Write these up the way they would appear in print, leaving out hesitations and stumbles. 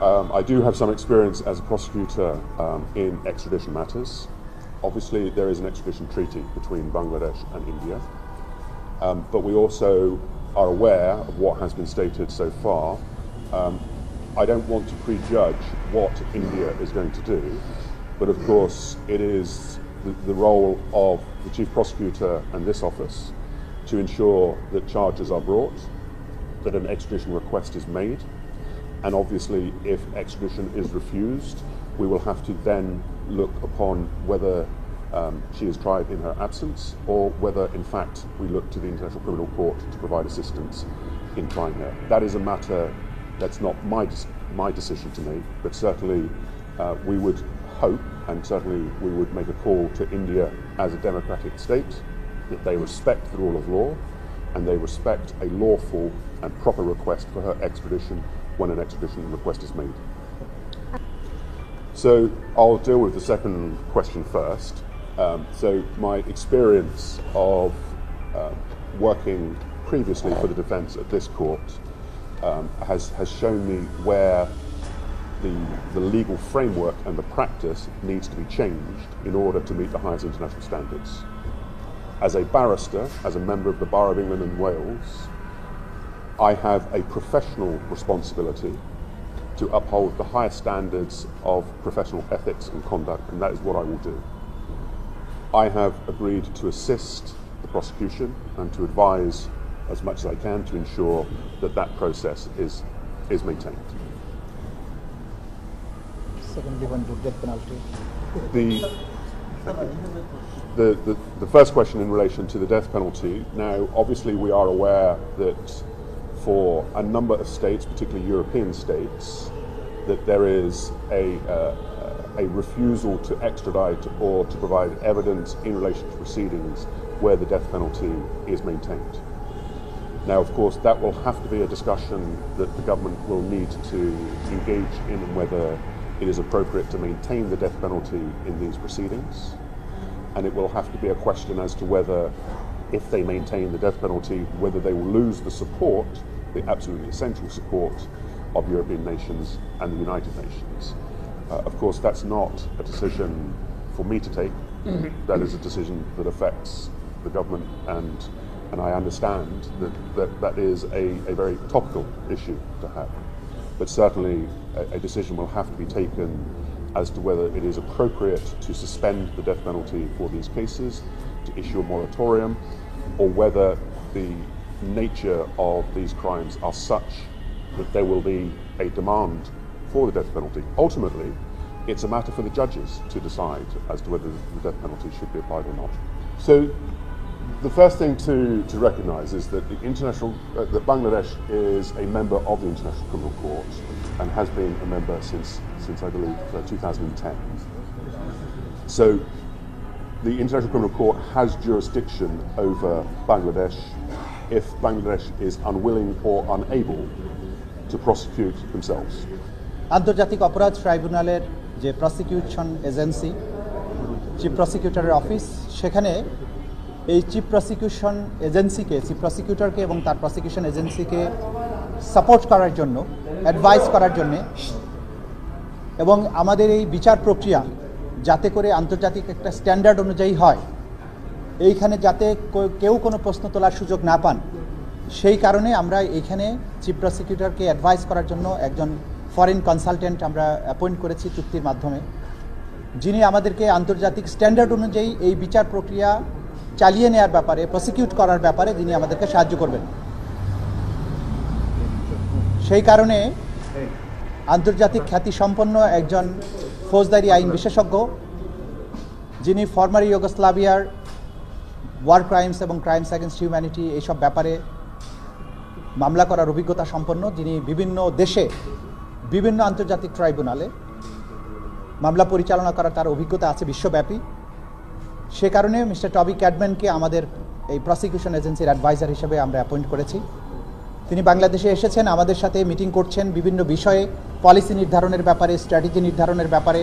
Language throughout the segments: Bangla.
I do have some experience as a prosecutor in extradition matters. Obviously, there is an extradition treaty between Bangladesh and India, but we also are aware of what has been stated so far. I don't want to prejudge what India is going to do, but of course it is the role of the Chief Prosecutor and this office to ensure that charges are brought, that an extradition request is made, and obviously if extradition is refused, we will have to then look upon whether she is tried in her absence or whether in fact we look to the International Criminal Court to provide assistance in trying her. That is a matter that's not my decision to make, but certainly we would hope and certainly we would make a call to India as a democratic state that they respect the rule of law and they respect a lawful and proper request for her extradition when an extradition request is made. So I'll deal with the second question first. So my experience of working previously for the defence at this court has shown me where the legal framework and the practice needs to be changed in order to meet the highest international standards. As a barrister, as a member of the Bar of England and Wales, I have a professional responsibility to uphold the highest standards of professional ethics and conduct, and that is what I will do. I have agreed to assist the prosecution and to advise as much as I can to ensure that that process is maintained. Secondly, on the death penalty. The first question in relation to the death penalty. Now, obviously, we are aware that for a number of states, particularly European states, that there is a refusal to extradite or to provide evidence in relation to proceedings where the death penalty is maintained. Now, of course, that will have to be a discussion that the government will need to engage in, and whether it is appropriate to maintain the death penalty in these proceedings. And it will have to be a question as to whether, if they maintain the death penalty, whether they will lose the support, the absolutely essential support of European nations and the United Nations. Of course, that's not a decision for me to take. That is a decision that affects the government, and I understand that is a very topical issue to have. But certainly a decision will have to be taken as to whether it is appropriate to suspend the death penalty for these cases, to issue a moratorium, or whether the nature of these crimes are such that there will be a demand for the death penalty. Ultimately, it's a matter for the judges to decide as to whether the death penalty should be applied or not. So the first thing to recognise is that that Bangladesh is a member of the International Criminal Court and has been a member since I believe 2010. So the International Criminal Court has jurisdiction over Bangladesh if Bangladesh is unwilling or unable to prosecute themselves. আন্তর্জাতিক অপরাধ ট্রাইব্যুনালের যে প্রসিকিউশন এজেন্সি, চিফ প্রসিকিউটরের অফিস, সেখানে এই চিফ প্রসিকিউটরকে এবং তার প্রসিকিউশন এজেন্সিকে সাপোর্ট করার জন্য, অ্যাডভাইস করার জন্য, এবং আমাদের এই বিচার প্রক্রিয়া যাতে করে আন্তর্জাতিক একটা স্ট্যান্ডার্ড অনুযায়ী হয়, এইখানে যাতে কেউ কোনো প্রশ্ন তোলার সুযোগ না পান, সেই কারণে আমরা এইখানে চিফ প্রসিকিউটরকে অ্যাডভাইস করার জন্য একজন ফরেন কনসালটেন্ট আমরা অ্যাপয়েন্ট করেছি চুক্তির মাধ্যমে, যিনি আমাদেরকে আন্তর্জাতিক স্ট্যান্ডার্ড অনুযায়ী এই বিচার প্রক্রিয়া চালিয়ে নেওয়ার ব্যাপারে, প্রসিকিউট করার ব্যাপারে যিনি আমাদেরকে সাহায্য করবেন। সেই কারণে আন্তর্জাতিক খ্যাতিসম্পন্ন একজন ফৌজদারি আইন বিশেষজ্ঞ, যিনি ফর্মার ইউগোস্লাভিয়ার ওয়ার ক্রাইমস এবং ক্রাইমস অ্যাগেন্সট হিউম্যানিটি এইসব ব্যাপারে মামলা করার অভিজ্ঞতা সম্পন্ন, যিনি বিভিন্ন দেশে বিভিন্ন আন্তর্জাতিক ট্রাইব্যুনালে মামলা পরিচালনা করার তার অভিজ্ঞতা আছে বিশ্বব্যাপী। সে কারণে মিস্টার টবি ক্যাডম্যানকে আমাদের এই প্রসিকিউশন এজেন্সির অ্যাডভাইজার হিসেবে আমরা অ্যাপয়েন্ট করেছি। তিনি বাংলাদেশে এসেছেন, আমাদের সাথে মিটিং করছেন, বিভিন্ন বিষয়ে পলিসি নির্ধারণের ব্যাপারে, স্ট্র্যাটেজি নির্ধারণের ব্যাপারে,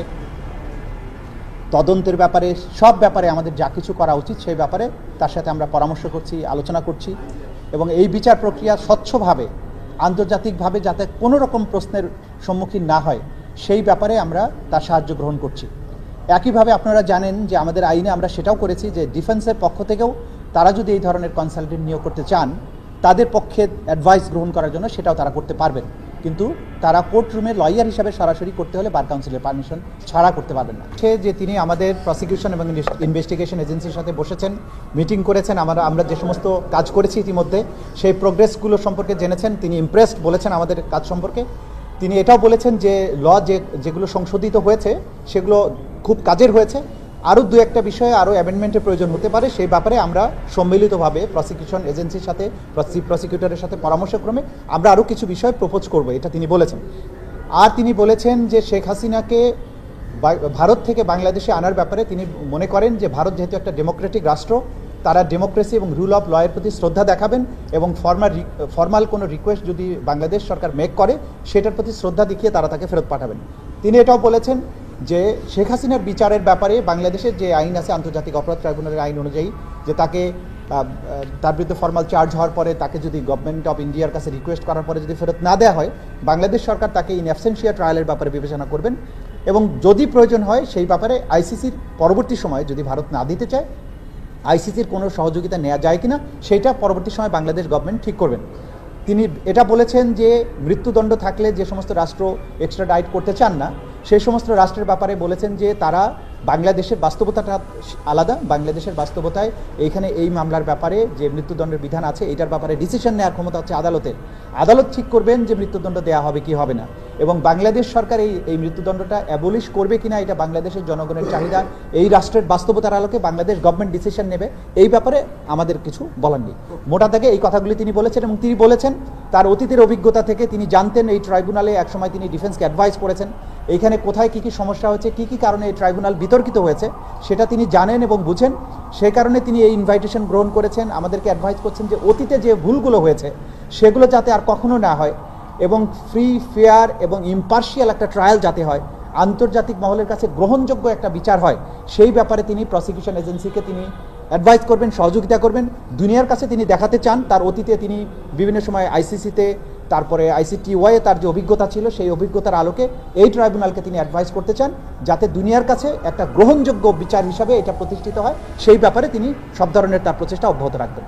তদন্তের ব্যাপারে, সব ব্যাপারে আমাদের যা কিছু করা উচিত সেই ব্যাপারে তার সাথে আমরা পরামর্শ করছি, আলোচনা করছি, এবং এই বিচার প্রক্রিয়া স্বচ্ছভাবে আন্তর্জাতিকভাবে যাতে কোনো রকম প্রশ্নের সম্মুখীন না হয় সেই ব্যাপারে আমরা তার সাহায্য গ্রহণ করছি। একইভাবে আপনারা জানেন যে আমাদের আইনে আমরা সেটাও করেছি যে ডিফেন্সের পক্ষ থেকেও তারা যদি এই ধরনের কনসালটেন্ট নিয়োগ করতে চান তাদের পক্ষে অ্যাডভাইস গ্রহণ করার জন্য সেটাও তারা করতে পারবেন, কিন্তু তারা কোর্ট রুমে লয়ার হিসাবে সরাসরি করতে হলে বার কাউন্সিলের পারমিশন ছাড়া করতে পারবেন না। সে যে তিনি আমাদের প্রসিকিউশন এবং ইনভেস্টিগেশন এজেন্সির সাথে বসেছেন, মিটিং করেছেন, আমরা যে সমস্ত কাজ করেছি ইতিমধ্যে সেই প্রোগ্রেসগুলো সম্পর্কে জেনেছেন, তিনি ইমপ্রেসড বলেছেন আমাদের কাজ সম্পর্কে। তিনি এটাও বলেছেন যে যেগুলো সংশোধিত হয়েছে সেগুলো খুব কাজের হয়েছে, আরও দু একটা বিষয়ে আরও অ্যামেন্ডমেন্টের প্রয়োজন হতে পারে, সেই ব্যাপারে আমরা সম্মিলিতভাবে প্রসিকিউশন এজেন্সির সাথে প্রসিকিউটরের সাথে পরামর্শক্রমে আমরা আরও কিছু বিষয় প্রপোজ করব, এটা তিনি বলেছেন। আর তিনি বলেছেন যে শেখ হাসিনাকে ভারত থেকে বাংলাদেশে আনার ব্যাপারে তিনি মনে করেন যে ভারত যেহেতু একটা ডেমোক্রেটিক রাষ্ট্র, তারা ডেমোক্রেসি এবং রুল অফ লয়ের প্রতি শ্রদ্ধা দেখাবেন এবং ফর্মাল কোনো রিকোয়েস্ট যদি বাংলাদেশ সরকার মেক করে সেটার প্রতি শ্রদ্ধা দেখিয়ে তারা তাকে ফেরত পাঠাবেন। তিনি এটাও বলেছেন যে শেখ হাসিনার বিচারের ব্যাপারে বাংলাদেশের যে আইন আছে আন্তর্জাতিক অপরাধ ট্রাইব্যুনালের আইন অনুযায়ী, যে তাকে তার বিরুদ্ধে ফর্মাল চার্জ হওয়ার পরে তাকে যদি গভর্নমেন্ট অফ ইন্ডিয়ার কাছে রিকোয়েস্ট করার পরে যদি ফেরত না দেওয়া হয়, বাংলাদেশ সরকার তাকে ইন অ্যাবসেন্সিয়া ট্রায়ালের ব্যাপারে বিবেচনা করবেন এবং যদি প্রয়োজন হয় সেই ব্যাপারে আইসিসির পরবর্তী সময়ে যদি ভারত না দিতে চায় আইসিসির কোনো সহযোগিতা নেওয়া যায় কিনা সেইটা পরবর্তী সময় বাংলাদেশ গভর্নমেন্ট ঠিক করবেন। তিনি এটা বলেছেন যে মৃত্যুদণ্ড থাকলে যে সমস্ত রাষ্ট্র এক্সট্রাডাইট করতে চান না সেই সমস্ত রাষ্ট্রের ব্যাপারে বলেছেন যে তারা বাংলাদেশের বাস্তবতাটা আলাদা, বাংলাদেশের বাস্তবতায় এইখানে এই মামলার ব্যাপারে যে মৃত্যুদণ্ডের বিধান আছে এটার ব্যাপারে ডিসিশন নেওয়ার ক্ষমতা হচ্ছে আদালতের। আদালত ঠিক করবেন যে মৃত্যুদণ্ড দেওয়া হবে কি হবে না, এবং বাংলাদেশ সরকার এই মৃত্যুদণ্ডটা অ্যাবলিশ করবে কিনা এটা বাংলাদেশের জনগণের চাহিদা, এই রাষ্ট্রের বাস্তবতার আলোকে বাংলাদেশ গভর্নমেন্ট ডিসিশন নেবে, এই ব্যাপারে আমাদের কিছু বলার নেই। মোটা থেকে এই কথাগুলি তিনি বলেছেন এবং তিনি বলেছেন তার অতীতের অভিজ্ঞতা থেকে তিনি জানতেন এই ট্রাইব্যুনালে একসময় তিনি ডিফেন্সকে অ্যাডভাইস করেছেন এইখানে কোথায় কী কী সমস্যা হয়েছে, কী কী কারণে এই ট্রাইব্যুনাল বিতর্কিত হয়েছে সেটা তিনি জানেন এবং বুঝেন, সেই কারণে তিনি এই ইনভাইটেশন গ্রহণ করেছেন, আমাদেরকে অ্যাডভাইস করছেন যে অতীতে যে ভুলগুলো হয়েছে সেগুলো যাতে আর কখনো না হয় এবং ফ্রি ফেয়ার এবং ইম্পার্শিয়াল একটা ট্রায়াল যাতে হয়, আন্তর্জাতিক মহলের কাছে গ্রহণযোগ্য একটা বিচার হয়, সেই ব্যাপারে তিনি প্রসিকিউশন এজেন্সিকে তিনি অ্যাডভাইস করবেন, সহযোগিতা করবেন। দুনিয়ার কাছে তিনি দেখাতে চান তার অতীতে তিনি বিভিন্ন সময় আইসিসিতে তারপরে আইসিটিওয়াই তার যে অভিজ্ঞতা ছিল সেই অভিজ্ঞতার আলোকে এই ট্রাইব্যুনালকে তিনি অ্যাডভাইস করতে চান যাতে দুনিয়ার কাছে একটা গ্রহণযোগ্য বিচার হিসাবে এটা প্রতিষ্ঠিত হয়, সেই ব্যাপারে তিনি সব ধরনের তার প্রচেষ্টা অব্যাহত রাখবেন।